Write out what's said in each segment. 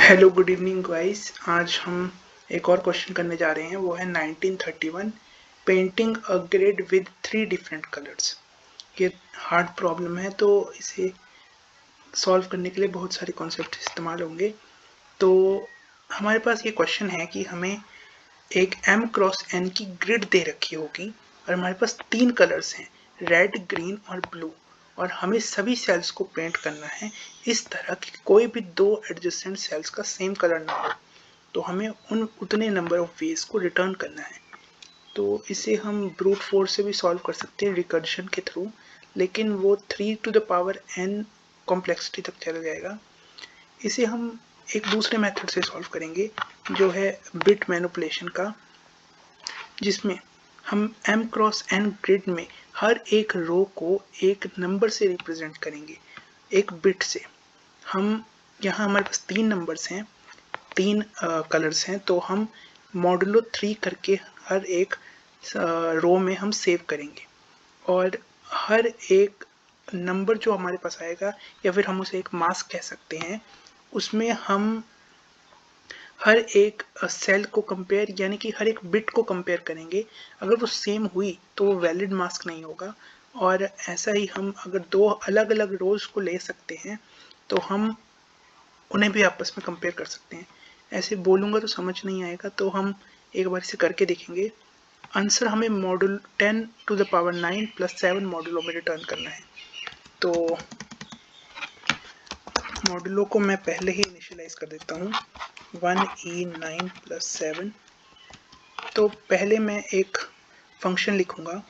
Hello good evening guys. आज हम एक और क्वेश्चन करने जा रहे हैं, वो है 1931 painting a grid with 3 different colours. ये हार्ड प्रॉब्लम है, तो इसे सॉल्व करने के लिए बहुत सारे कॉन्सेप्ट इस्तेमाल होंगे। तो हमारे पास ये क्वेश्चन है कि हमें एक m क्रॉस n की ग्रिड दे रखी होगी और हमारे पास 3 कलर्स हैं, रेड, ग्रीन और ब्लू, और हमें सभी सेल्स को पेंट करना है इस तरह कि कोई भी दो एडजेसेंट सेल्स का सेम कलर ना हो। तो हमें उतने नंबर ऑफ वेज को रिटर्न करना है। तो इसे हम ब्रूट फोर्स से भी सॉल्व कर सकते हैं, रिकर्जन के थ्रू, लेकिन वो 3 to the power n complexity तक चला जाएगा। इसे हम एक दूसरे मेथड से सॉल्व करेंगे, जो है बिट मैनिपुलेशन का, जिसमें हम m क्रॉस n ग्रिड में हर एक रो को एक नंबर से रिप्रेजेंट करेंगे, एक बिट से। हम यहाँ हमारे पास 3 नंबर्स हैं, 3 कलर्स हैं, तो हम मॉडुलो 3 करके हर एक रो में हम सेव करेंगे, और हर एक नंबर जो हमारे पास आएगा, या फिर हम उसे एक मास्क कह सकते हैं, उसमें हम हर एक सेल को कंपेयर, यानी कि हर एक बिट को कंपेयर करेंगे। अगर वो सेम हुई तो वो वैलिड मास्क नहीं होगा। और ऐसा ही हम अगर दो अलग अलग रोज को ले सकते हैं तो हम उन्हें भी आपस में कंपेयर कर सकते हैं। ऐसे बोलूँगा तो समझ नहीं आएगा, तो हम एक बार इसे करके देखेंगे। आंसर हमें मॉडुल 10 टू द पावर 9 प्लस 7 मॉडुलों में रिटर्न करना है। तो मॉडुलो को मैं पहले ही इनिशियलाइज कर देता हूँ, 1e9 प्लस 7। तो पहले मैं एक फंक्शन लिखूँगा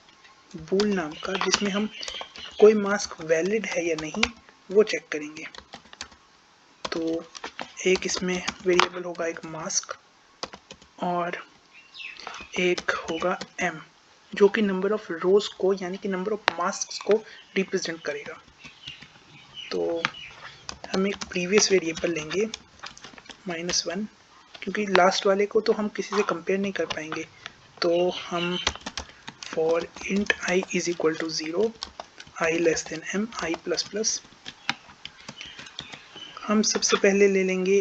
बूल नाम का, जिसमें हम कोई मास्क वैलिड है या नहीं वो चेक करेंगे। तो एक इसमें वेरिएबल होगा एक मास्क, और एक होगा m, जो कि नंबर ऑफ रोज को, यानी कि नंबर ऑफ मास्क को रिप्रेजेंट करेगा। तो हम एक प्रीवियस वेरिएबल लेंगे -1, क्योंकि लास्ट वाले को तो हम किसी से कंपेयर नहीं कर पाएंगे। तो हम for int i is equal to 0, i less than m, i plus plus, हम सबसे पहले ले लेंगे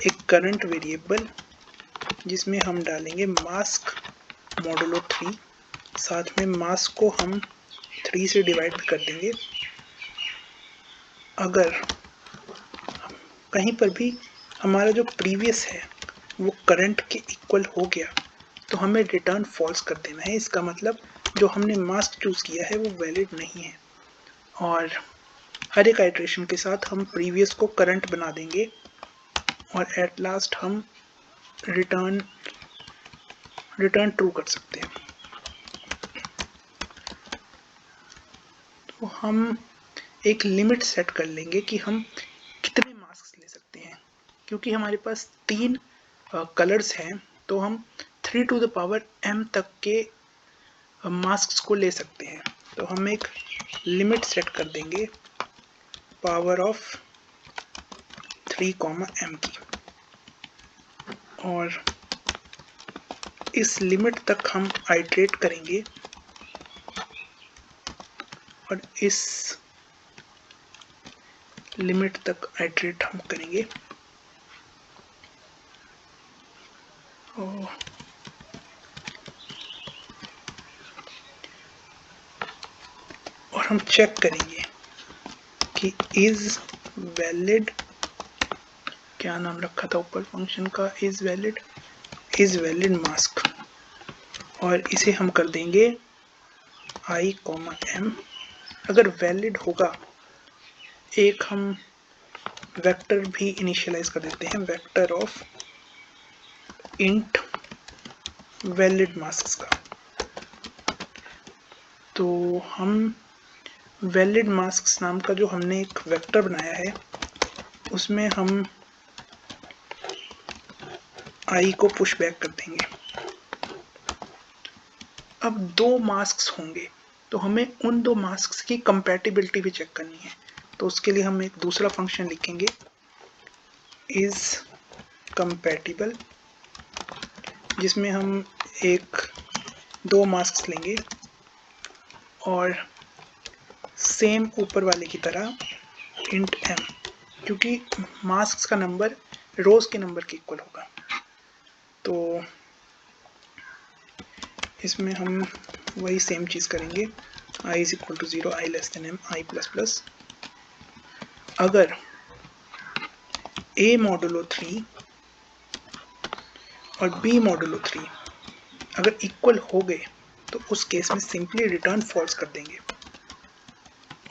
एक करंट वेरिएबल, जिसमें हम डालेंगे मास्क मॉडुलो 3, साथ में मास्क को हम 3 से डिवाइड कर देंगे। अगर कहीं पर भी हमारा जो प्रीवियस है वो करंट के इक्वल हो गया तो हमें रिटर्न फॉल्स कर देना है। इसका मतलब जो हमने मास्क चूज किया है वो वैलिड नहीं है। और हर एक आइट्रेशन के साथ हम प्रीवियस को करंट बना देंगे, और एट लास्ट हम रिटर्न ट्रू कर सकते हैं। तो हम एक लिमिट सेट कर लेंगे कि हम कितने मास्क ले सकते हैं। क्योंकि हमारे पास 3 कलर्स हैं, तो हम 3 टू द पावर m तक के मास्क को ले सकते हैं। तो हम एक लिमिट सेट कर देंगे पावर ऑफ 3, m की, और इस लिमिट तक हम आइट्रेट करेंगे, और इस लिमिट तक आइट्रेट हम करेंगे। और हम चेक करेंगे कि इज वैलिड, क्या नाम रखा था ऊपर फंक्शन का, इज वैलिड मास्क, और इसे हम कर देंगे i, m। अगर वैलिड होगा, एक हम वेक्टर भी इनिशियलाइज कर देते हैं, vector of int valid mask का। तो हम वैलिड मास्क नाम का जो हमने एक वेक्टर बनाया है, उसमें हम i को पुश बैक कर देंगे। अब 2 मास्क होंगे, तो हमें उन 2 मास्क की कंपैटिबिलिटी भी चेक करनी है। तो उसके लिए हम एक दूसरा फंक्शन लिखेंगे, इज कंपैटिबल, जिसमें हम 2 मास्क लेंगे, और सेम ऊपर वाले की तरह इंट m, क्योंकि मास्क का नंबर रोज के नंबर के इक्वल होगा। तो इसमें हम वही सेम चीज़ करेंगे, i is equal to 0, i less than m, i plus plus. अगर a मॉडुलो 3 और b मॉडुलो 3 अगर इक्वल हो गए तो उस केस में सिंपली रिटर्न फॉल्स कर देंगे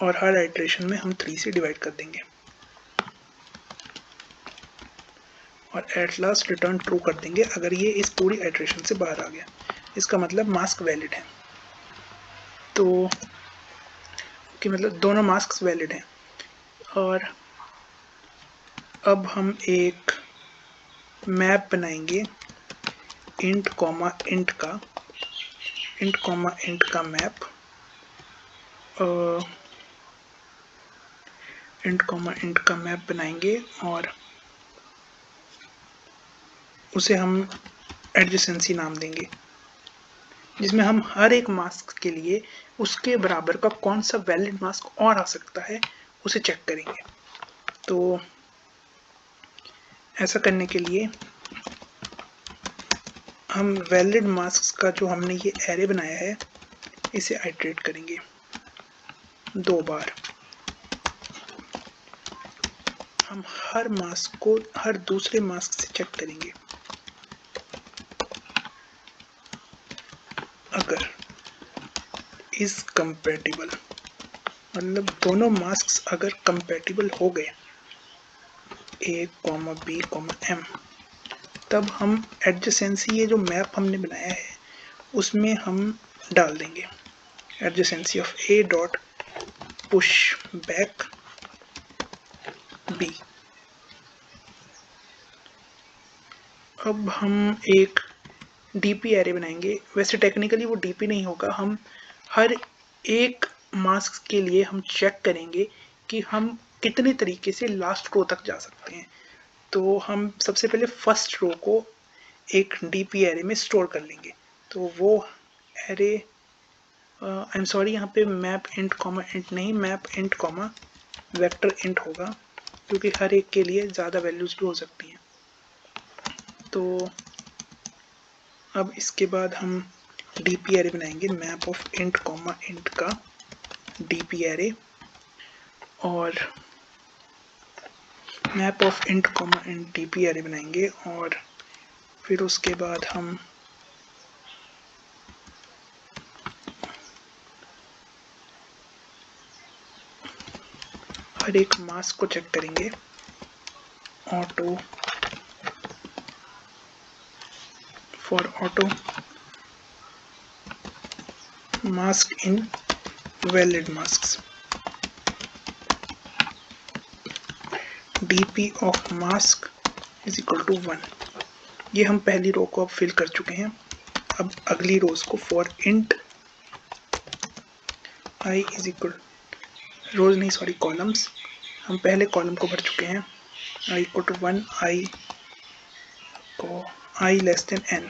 और हर आइटरेशन में हम 3 से डिवाइड कर देंगे और एट लास्ट रिटर्न ट्रू कर देंगे अगर ये इस पूरी आइटरेशन से बाहर आ गया। इसका मतलब मास्क वैलिड है। तो कि मतलब दोनों मास्क वैलिड हैं। और अब हम एक मैप बनाएंगे इंट कॉमा इंट का मैप, इंट कॉमा इंट का मैप बनाएंगे और उसे हम एडजेसेंसी नाम देंगे, जिसमें हम हर एक मास्क के लिए उसके बराबर का कौन सा वैलिड मास्क और आ सकता है उसे चेक करेंगे। तो ऐसा करने के लिए हम वैलिड मास्क्स का जो हमने ये एरे बनाया है इसे आइटरेट करेंगे 2 बार। हम हर मास्क को हर दूसरे मास्क से चेक करेंगे, अगर इज कंपैटिबल, मतलब दोनों मास्क्स अगर कंपैटिबल हो गए a, b, m, तब हम एडजेसेंसी, ये जो मैप हमने बनाया है उसमें हम डाल देंगे adjacency of a dot push back b। अब हम एक डीपी एरे बनाएंगे। वैसे टेक्निकली वो डीपी नहीं होगा, हम हर एक मास्क के लिए हम चेक करेंगे कि हम कितने तरीके से लास्ट रो तक जा सकते हैं। तो हम सबसे पहले फर्स्ट रो को एक डीपी एरे में स्टोर कर लेंगे। तो वो एरे आई एम सॉरी, यहाँ पे मैप इंट कॉमा इंट नहीं, map int comma vector int होगा, क्योंकि हर एक के लिए ज़्यादा वैल्यूज भी हो सकती हैं। तो अब इसके बाद हम डीपी एरे बनाएंगे map of int comma int का डीपी एरे, और map of int comma int DP array बनाएंगे और फिर उसके बाद हम हर एक मास्क को चेक करेंगे, auto for auto mask in valid masks, dp of mask is equal to 1। ये हम पहली रो को अब फिल कर चुके हैं। अब अगली रोज को for int i is equal, rows नहीं सॉरी कॉलम्स, हम पहले कॉलम को भर चुके हैं i इक्वल टू 1, i को i less then n,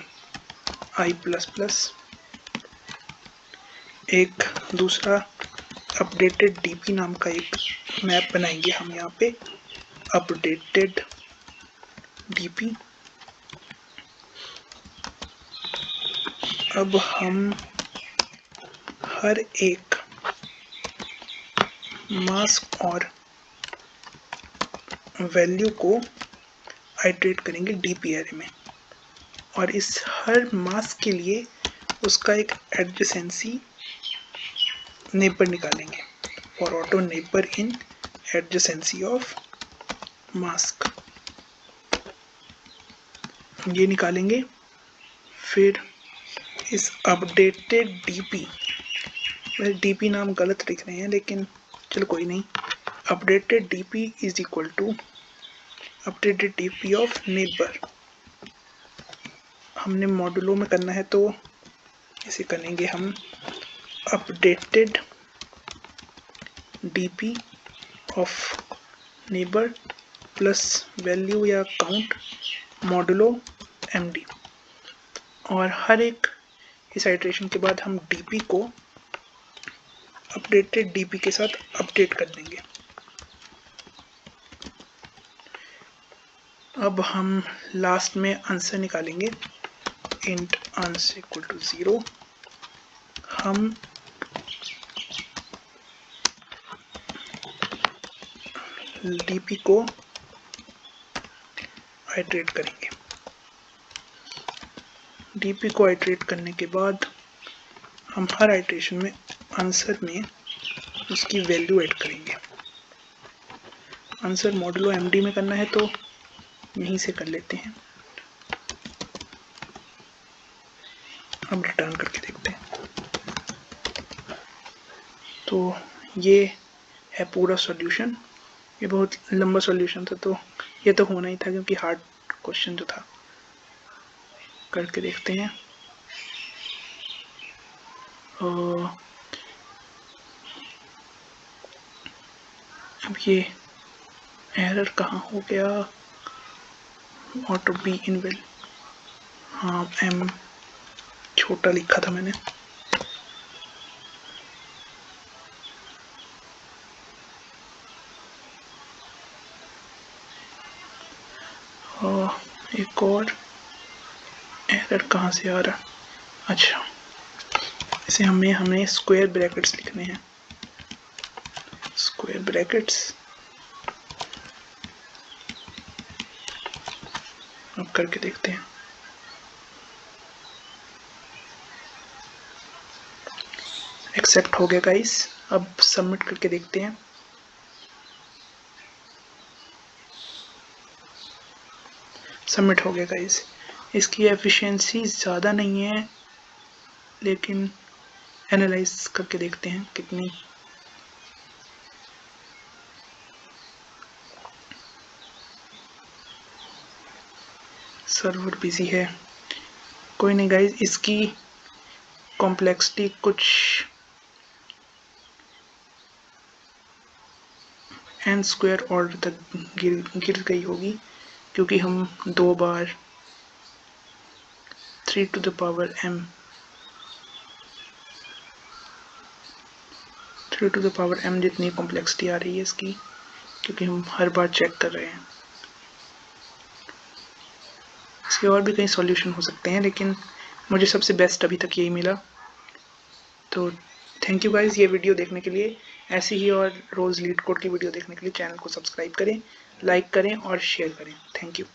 i plus plus. एक दूसरा अपडेटेड डीपी नाम का एक मैप बनाएंगे हम यहाँ पे, अपडेटेड डीपी। अब हम हर एक मास्क और वैल्यू को आइटरेट करेंगे डीपी एरे में, और इस हर मास्क के लिए उसका एक एडजेसेंसी नेबर निकालेंगे for auto neighbour in adjacency of mask, ये निकालेंगे। फिर इस अपडेटेड डीपी, डीपी नाम गलत लिख रहे हैं लेकिन चलो कोई नहीं, updated DP is equal to updated DP of neighbour. हमने मॉड्यूलो में करना है तो इसे करेंगे हम updated DP of neighbour plus value या काउंट मॉडुलो md, और हर एक इस आइटरेशन के बाद हम डीपी को अपडेटेड डीपी के साथ अपडेट कर देंगे। अब हम लास्ट में आंसर निकालेंगे। Int answer equal to 0। हम डीपी को आइटरेट करेंगे। डीपी को आइटरेट करने के बाद हम हर आइटरेशन में आंसर में उसकी वैल्यू ऐड करेंगे। आंसर मॉडुलो एमडी में करना है तो यहीं से कर लेते हैं। अब रिटर्न करके देखते हैं। तो ये है पूरा सॉल्यूशन। ये बहुत लंबा सॉल्यूशन था, तो ये तो होना ही था क्योंकि हार्ड क्वेश्चन जो था। करके देखते हैं। अब ये एरर कहाँ हो गया? ऑटो बी इनवेल, हाँ एम छोटा लिखा था मैंने। एक और एरर कहाँ से आ रहा? अच्छा, इसे हमें स्क्वायर ब्रैकेट्स लिखने हैं। स्क्वायर ब्रैकेट्स अब करके देखते हैं। एक्सेप्ट हो गया गाइस। अब सबमिट करके देखते हैं। सबमिट हो गया गाइस। इसकी एफिशिएंसी ज़्यादा नहीं है, लेकिन एनालाइज करके देखते हैं कितनी। सर्वर बिजी है, कोई नहीं गाइस। इसकी कॉम्प्लेक्सिटी कुछ n स्क्वायर ऑर्डर तक गिर गई होगी, क्योंकि हम 2 बार 3 to the power m 3 to the power m जितनी कॉम्प्लेक्सिटी आ रही है इसकी, क्योंकि हम हर बार चेक कर रहे हैं। इसके और भी कई सॉल्यूशन हो सकते हैं, लेकिन मुझे सबसे बेस्ट अभी तक यही मिला। तो थैंक यू गाइस ये वीडियो देखने के लिए। ऐसी ही और रोज़ लीड कोड की वीडियो देखने के लिए चैनल को सब्सक्राइब करें, लाइक करें और शेयर करें। Thank you.